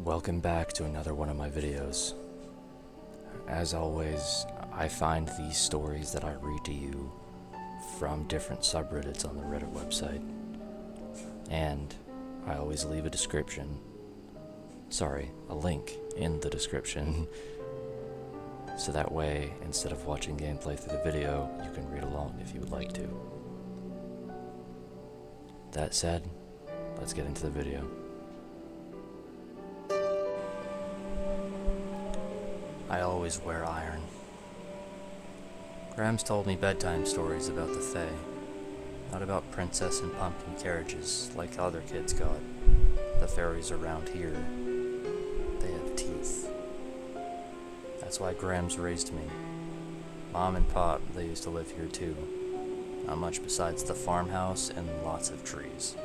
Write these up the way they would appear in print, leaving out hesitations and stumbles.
Welcome back to another one of my videos. As always, I find these stories that I read to you from different subreddits on the Reddit website. And I always leave a link in the description. So that way, instead of watching gameplay through the video, you can read along if you would like to. That said, let's get into the video. I always wear iron. Grams told me bedtime stories about the Fae, not about princess and pumpkin carriages like other kids got. The fairies around here, they have teeth. That's why Grams raised me. Mom and Pop, they used to live here too. Not much besides the farmhouse and lots of trees.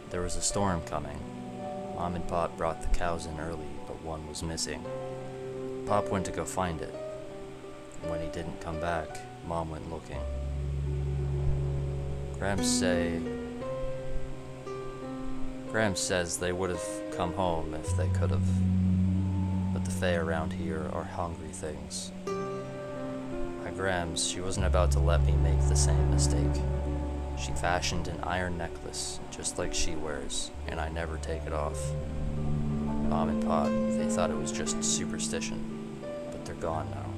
There was a storm coming. Mom and Pop brought the cows in early, but one was missing. Pop went to go find it. When he didn't come back, Mom went looking. Grams says they would have come home if they could have. But the Fae around here are hungry things. My Grams, she wasn't about to let me make the same mistake. She fashioned an iron necklace, just like she wears, and I never take it off. Mom and Pop, they thought it was just superstition, but they're gone now.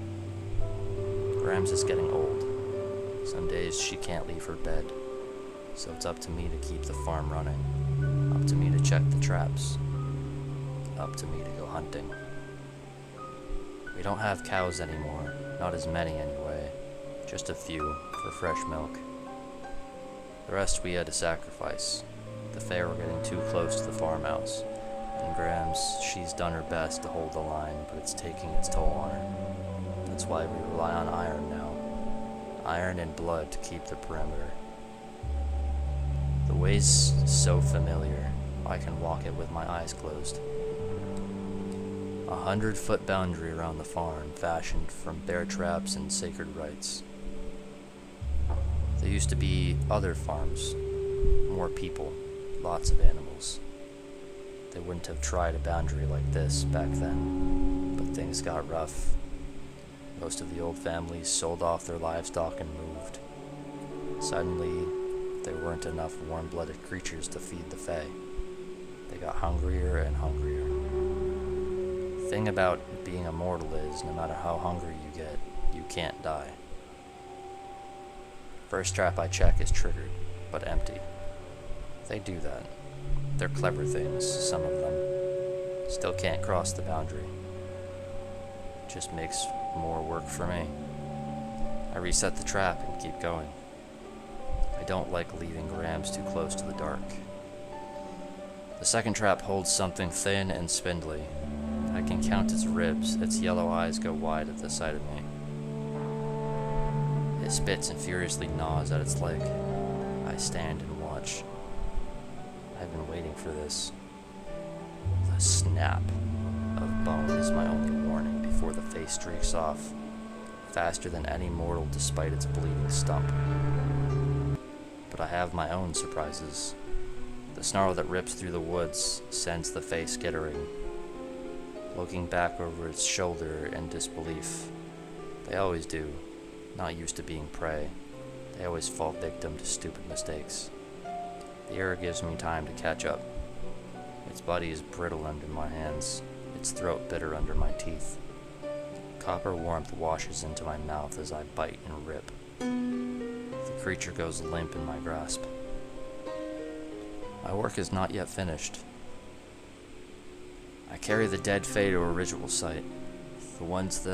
Grams is getting old. Some days she can't leave her bed, so it's up to me to keep the farm running, up to me to check the traps, up to me to go hunting. We don't have cows anymore, not as many anyway, just a few for fresh milk. The rest we had to sacrifice. The Fae were getting too close to the farmhouse. And Grams, she's done her best to hold the line, but it's taking its toll on her. That's why we rely on iron now. Iron and blood to keep the perimeter. The way's so familiar, I can walk it with my eyes closed. 100-foot boundary around the farm, fashioned from bear traps and sacred rites. There used to be other farms, more people, lots of animals. They wouldn't have tried a boundary like this back then, but things got rough. Most of the old families sold off their livestock and moved. Suddenly, there weren't enough warm-blooded creatures to feed the Fae. They got hungrier and hungrier. The thing about being immortal is, no matter how hungry you get, you can't die. First trap I check is triggered, but empty. They do that. They're clever things, some of them. Still can't cross the boundary. Just makes more work for me. I reset the trap and keep going. I don't like leaving Grams too close to the dark. The second trap holds something thin and spindly. I can count its ribs, its yellow eyes go wide at the sight of me. It spits and furiously gnaws at its leg. I stand and watch. I've been waiting for this. The snap of bone is my only warning before the face streaks off, faster than any mortal despite its bleeding stump. But I have my own surprises. The snarl that rips through the woods sends the face skittering. Looking back over its shoulder in disbelief. They always do, not used to being prey. They always fall victim to stupid mistakes. The air gives me time to catch up. Its body is brittle under my hands, its throat bitter under my teeth. Copper warmth washes into my mouth as I bite and rip. The creature goes limp in my grasp. My work is not yet finished. I carry the dead Fae to a ritual site, the ones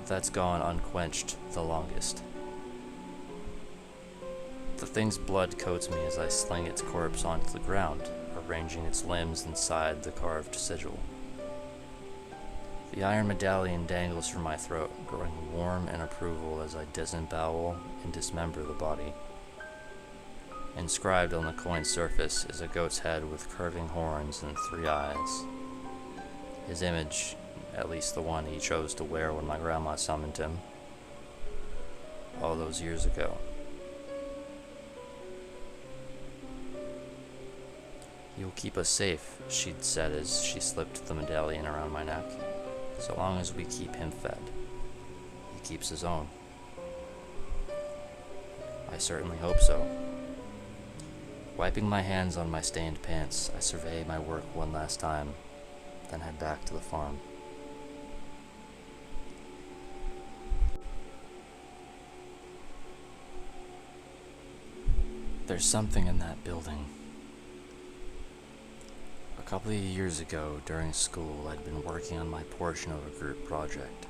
that's gone unquenched the longest. The thing's blood coats me as I sling its corpse onto the ground, arranging its limbs inside the carved sigil. The iron medallion dangles from my throat, growing warm in approval as I disembowel and dismember the body. Inscribed on the coin's surface is a goat's head with curving horns and 3 eyes. His image, at least the one he chose to wear when my grandma summoned him, all those years ago. "You'll keep us safe," she'd said as she slipped the medallion around my neck. "So long as we keep him fed. He keeps his own." I certainly hope so. Wiping my hands on my stained pants, I survey my work one last time, then head back to the farm. There's something in that building. A couple of years ago, during school, I'd been working on my portion of a group project.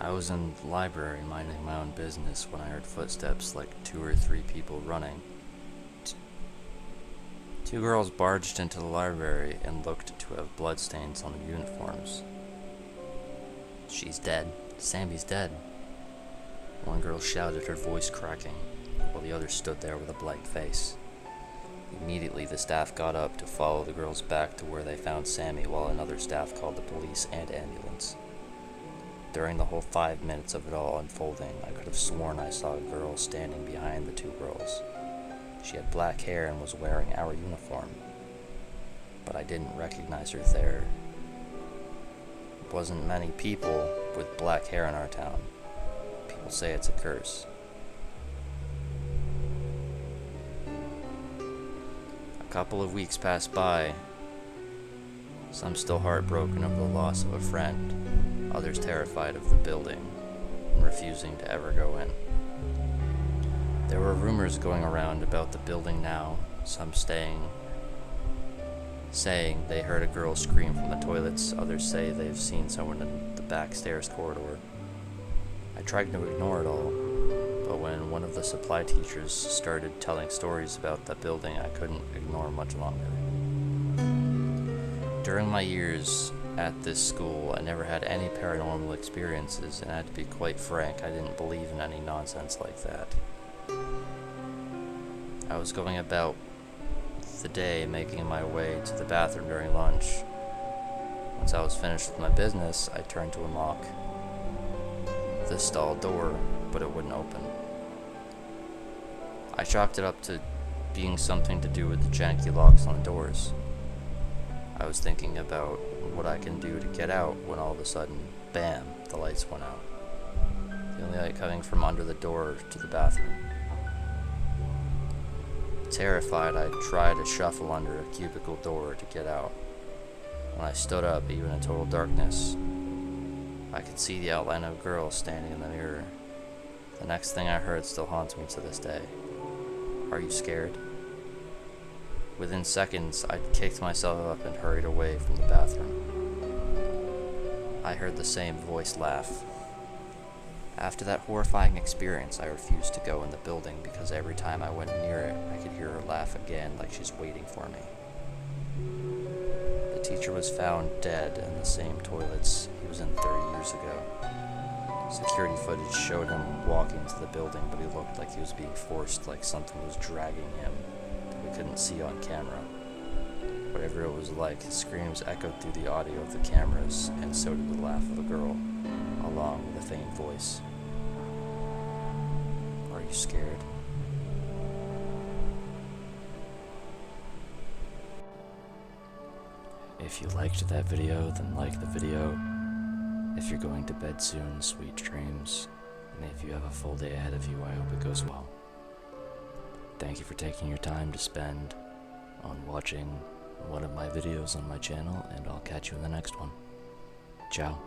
I was in the library minding my own business when I heard footsteps like 2 or 3 people running. 2 girls barged into the library and looked to have bloodstains on their uniforms. "She's dead. Sammy's dead," one girl shouted, her voice cracking, while the other stood there with a blank face. Immediately, the staff got up to follow the girls back to where they found Sammy, while another staff called the police and ambulance. During the whole 5 minutes of it all unfolding, I could have sworn I saw a girl standing behind the 2 girls. She had black hair and was wearing our uniform, but I didn't recognize her there. There wasn't many people with black hair in our town. People say it's a curse. A couple of weeks passed by, some still heartbroken over the loss of a friend, others terrified of the building and refusing to ever go in. There were rumors going around about the building now, some saying they heard a girl scream from the toilets, others say they've seen someone in the back stairs corridor. I tried to ignore it all, but when one of the supply teachers started telling stories about that building, I couldn't ignore much longer. During my years at this school, I never had any paranormal experiences, and I had to be quite frank, I didn't believe in any nonsense like that. I was going about the day making my way to the bathroom during lunch. Once I was finished with my business, I turned to unlock the stall door, but it wouldn't open. I chalked it up to being something to do with the janky locks on the doors. I was thinking about what I can do to get out when all of a sudden, bam, the lights went out. The only light coming from under the door to the bathroom. Terrified, I tried to shuffle under a cubicle door to get out. When I stood up, even in total darkness, I could see the outline of a girl standing in the mirror. The next thing I heard still haunts me to this day. "Are you scared?" Within seconds, I kicked myself up and hurried away from the bathroom. I heard the same voice laugh. After that horrifying experience, I refused to go in the building because every time I went near it, I could hear her laugh again like she's waiting for me. The teacher was found dead in the same toilets he was in 30 years ago. Security footage showed him walking to the building, but he looked like he was being forced, like something was dragging him that we couldn't see on camera. Whatever it was like, his screams echoed through the audio of the cameras, and so did the laugh of a girl, along with a faint voice. "Are you scared?" If you liked that video, then like the video. If you're going to bed soon, sweet dreams. And if you have a full day ahead of you, I hope it goes well. Thank you for taking your time to spend on watching one of my videos on my channel, and I'll catch you in the next one. Ciao.